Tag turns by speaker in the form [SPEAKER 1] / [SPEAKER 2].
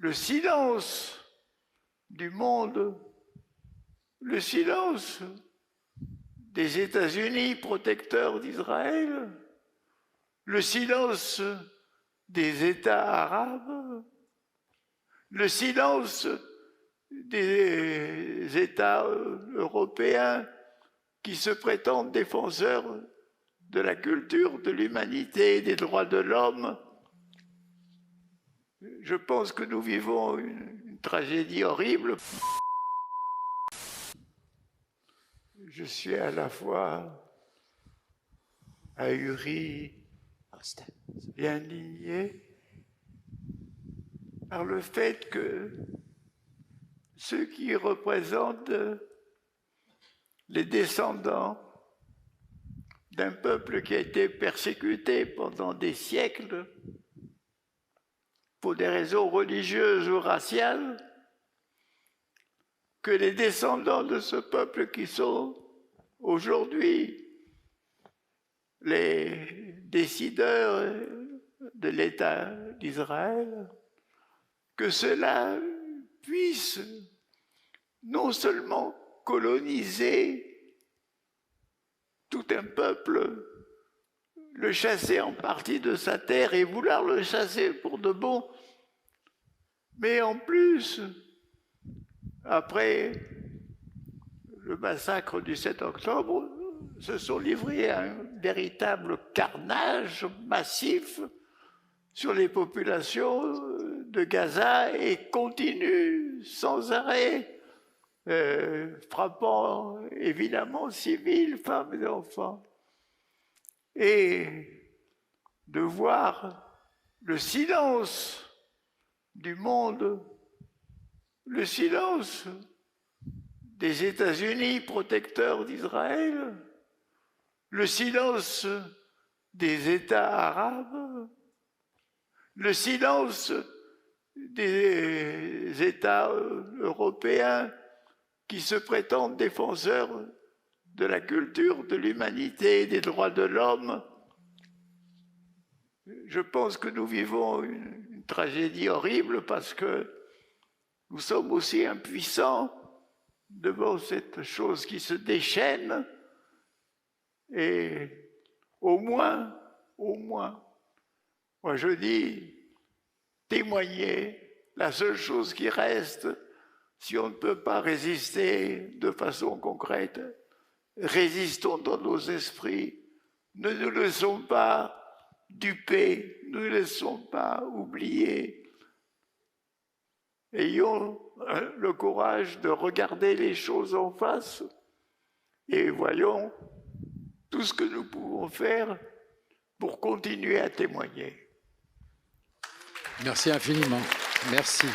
[SPEAKER 1] le silence du monde, le silence des États-Unis protecteurs d'Israël, le silence des États arabes, le silence des États européens qui se prétendent défenseurs de la culture, de l'humanité et des droits de l'homme. Je pense que nous vivons une tragédie horrible. Je suis à la fois ahuri et indigné par le fait que ceux qui représentent les descendants d'un peuple qui a été persécuté pendant des siècles pour des raisons religieuses ou raciales, que les descendants de ce peuple qui sont aujourd'hui les décideurs de l'État d'Israël, que cela puisse non seulement coloniser tout un peuple, le chasser en partie de sa terre et vouloir le chasser pour de bon, mais en plus, après le massacre du 7 octobre, se sont livrés à un véritable carnage massif sur les populations de Gaza et continuent sans arrêt, frappant évidemment civils, femmes et enfants. Et de voir le silence du monde, le silence des États-Unis protecteurs d'Israël, le silence des États arabes, le silence des États européens qui se prétendent défenseurs de la culture, de l'humanité et des droits de l'homme. Je pense que nous vivons une tragédie horrible parce que nous sommes aussi impuissants devant cette chose qui se déchaîne. Et au moins, moi je dis, témoigner, la seule chose qui reste, si on ne peut pas résister de façon concrète, résistons dans nos esprits, ne nous laissons pas duper, ne nous laissons pas oublier. Ayons le courage de regarder les choses en face et voyons tout ce que nous pouvons faire pour continuer à témoigner.
[SPEAKER 2] Merci infiniment. Merci.